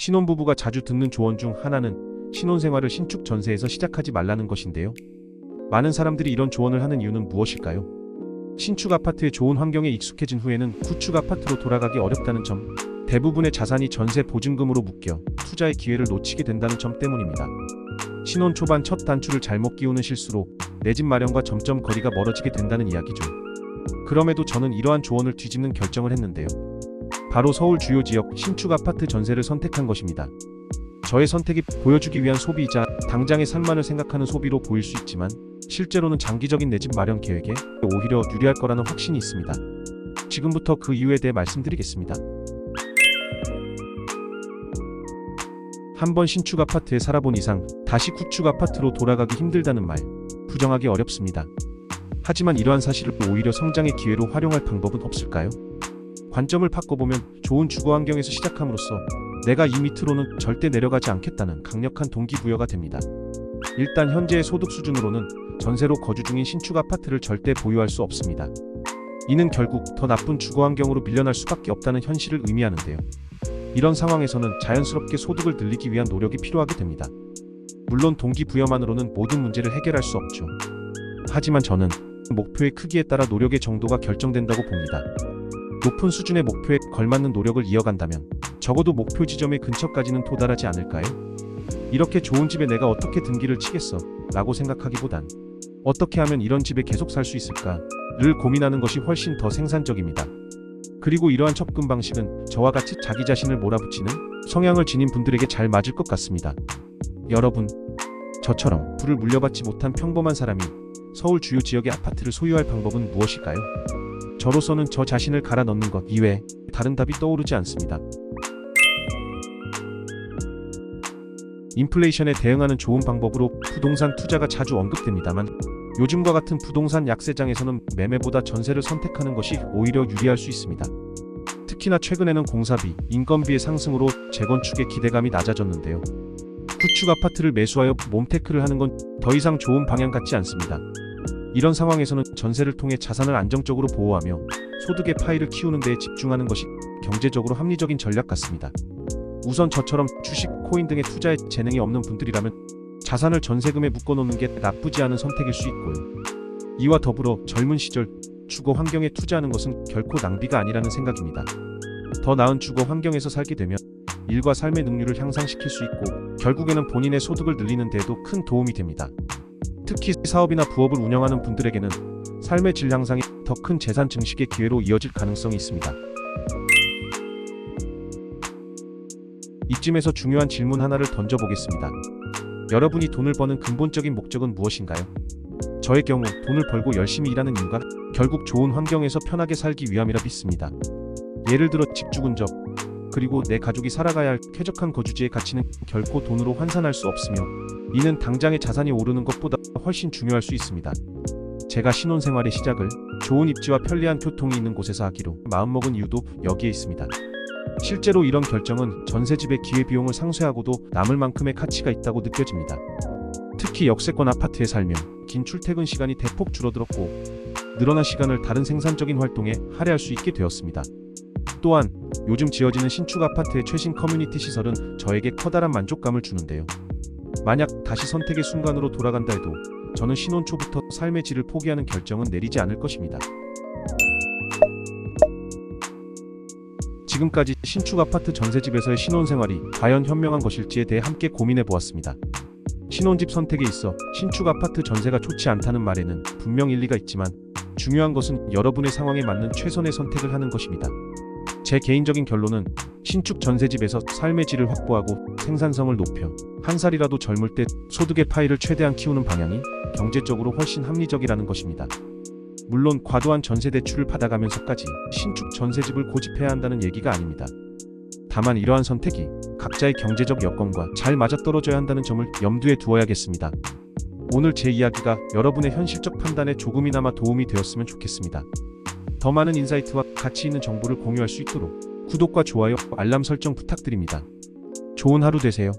신혼부부가 자주 듣는 조언 중 하나는 신혼생활을 신축 전세에서 시작하지 말라는 것인데요. 많은 사람들이 이런 조언을 하는 이유는 무엇일까요? 신축 아파트의 좋은 환경에 익숙해진 후에는 구축 아파트로 돌아가기 어렵다는 점, 대부분의 자산이 전세 보증금으로 묶여 투자의 기회를 놓치게 된다는 점 때문입니다. 신혼 초반 첫 단추를 잘못 끼우는 실수로 내 집 마련과 점점 거리가 멀어지게 된다는 이야기죠. 그럼에도 저는 이러한 조언을 뒤집는 결정을 했는데요. 바로 서울 주요 지역 신축 아파트 전세를 선택한 것입니다. 저의 선택이 보여주기 위한 소비이자 당장의 살만을 생각하는 소비로 보일 수 있지만 실제로는 장기적인 내 집 마련 계획에 오히려 유리할 거라는 확신이 있습니다. 지금부터 그 이유에 대해 말씀드리겠습니다. 한번 신축 아파트에 살아본 이상 다시 구축 아파트로 돌아가기 힘들다는 말, 부정하기 어렵습니다. 하지만 이러한 사실을 오히려 성장의 기회로 활용할 방법은 없을까요? 관점을 바꿔보면 좋은 주거 환경에서 시작함으로써 내가 이 밑으로는 절대 내려가지 않겠다는 강력한 동기부여가 됩니다. 일단 현재의 소득 수준으로는 전세로 거주 중인 신축 아파트를 절대 보유할 수 없습니다. 이는 결국 더 나쁜 주거 환경으로 밀려날 수밖에 없다는 현실을 의미하는데요. 이런 상황에서는 자연스럽게 소득을 늘리기 위한 노력이 필요하게 됩니다. 물론 동기부여만으로는 모든 문제를 해결할 수 없죠. 하지만 저는 목표의 크기에 따라 노력의 정도가 결정된다고 봅니다. 높은 수준의 목표에 걸맞는 노력을 이어간다면 적어도 목표 지점의 근처까지는 도달하지 않을까요? 이렇게 좋은 집에 내가 어떻게 등기를 치겠어? 라고 생각하기보단 어떻게 하면 이런 집에 계속 살 수 있을까?를 고민하는 것이 훨씬 더 생산적입니다. 그리고 이러한 접근 방식은 저와 같이 자기 자신을 몰아붙이는 성향을 지닌 분들에게 잘 맞을 것 같습니다. 여러분, 저처럼 부를 물려받지 못한 평범한 사람이 서울 주요 지역의 아파트를 소유할 방법은 무엇일까요? 저로서는 저 자신을 갈아 넣는 것 이외에 다른 답이 떠오르지 않습니다. 인플레이션에 대응하는 좋은 방법으로 부동산 투자가 자주 언급됩니다만 요즘과 같은 부동산 약세장에서는 매매보다 전세를 선택하는 것이 오히려 유리할 수 있습니다. 특히나 최근에는 공사비, 인건비의 상승으로 재건축의 기대감이 낮아졌는데요. 구축 아파트를 매수하여 몸테크를 하는 건 더 이상 좋은 방향 같지 않습니다. 이런 상황에서는 전세를 통해 자산을 안정적으로 보호하며 소득의 파이를 키우는 데에 집중하는 것이 경제적으로 합리적인 전략 같습니다. 우선 저처럼 주식, 코인 등의 투자에 재능이 없는 분들이라면 자산을 전세금에 묶어놓는 게 나쁘지 않은 선택일 수 있고요. 이와 더불어 젊은 시절 주거 환경에 투자하는 것은 결코 낭비가 아니라는 생각입니다. 더 나은 주거 환경에서 살게 되면 일과 삶의 능률을 향상시킬 수 있고 결국에는 본인의 소득을 늘리는 데에도 큰 도움이 됩니다. 특히 사업이나 부업을 운영하는 분들에게는 삶의 질 향상이 더 큰 재산 증식의 기회로 이어질 가능성이 있습니다. 이쯤에서 중요한 질문 하나를 던져보겠습니다. 여러분이 돈을 버는 근본적인 목적은 무엇인가요? 저의 경우 돈을 벌고 열심히 일하는 이유가 결국 좋은 환경에서 편하게 살기 위함이라 믿습니다. 예를 들어 직주근접, 그리고 내 가족이 살아가야 할 쾌적한 거주지의 가치는 결코 돈으로 환산할 수 없으며 이는 당장의 자산이 오르는 것보다 훨씬 중요할 수 있습니다. 제가 신혼생활의 시작을 좋은 입지와 편리한 교통이 있는 곳에서 하기로 마음먹은 이유도 여기에 있습니다. 실제로 이런 결정은 전세집의 기회비용을 상쇄하고도 남을 만큼의 가치가 있다고 느껴집니다. 특히 역세권 아파트에 살며 긴 출퇴근 시간이 대폭 줄어들었고 늘어난 시간을 다른 생산적인 활동에 할애할 수 있게 되었습니다. 또한 요즘 지어지는 신축 아파트의 최신 커뮤니티 시설은 저에게 커다란 만족감을 주는데요. 만약 다시 선택의 순간으로 돌아간다 해도 저는 신혼 초부터 삶의 질을 포기하는 결정은 내리지 않을 것입니다. 지금까지 신축 아파트 전세집에서의 신혼생활이 과연 현명한 것일지에 대해 함께 고민해 보았습니다. 신혼집 선택에 있어 신축 아파트 전세가 좋지 않다는 말에는 분명 일리가 있지만 중요한 것은 여러분의 상황에 맞는 최선의 선택을 하는 것입니다. 제 개인적인 결론은 신축 전세집에서 삶의 질을 확보하고 생산성을 높여 한 살이라도 젊을 때 소득의 파이를 최대한 키우는 방향이 경제적으로 훨씬 합리적이라는 것입니다. 물론 과도한 전세 대출을 받아가면서까지 신축 전세집을 고집해야 한다는 얘기가 아닙니다. 다만 이러한 선택이 각자의 경제적 여건과 잘 맞아떨어져야 한다는 점을 염두에 두어야겠습니다. 오늘 제 이야기가 여러분의 현실적 판단에 조금이나마 도움이 되었으면 좋겠습니다. 더 많은 인사이트와 가치 있는 정보를 공유할 수 있도록 구독과 좋아요, 알람 설정 부탁드립니다. 좋은 하루 되세요.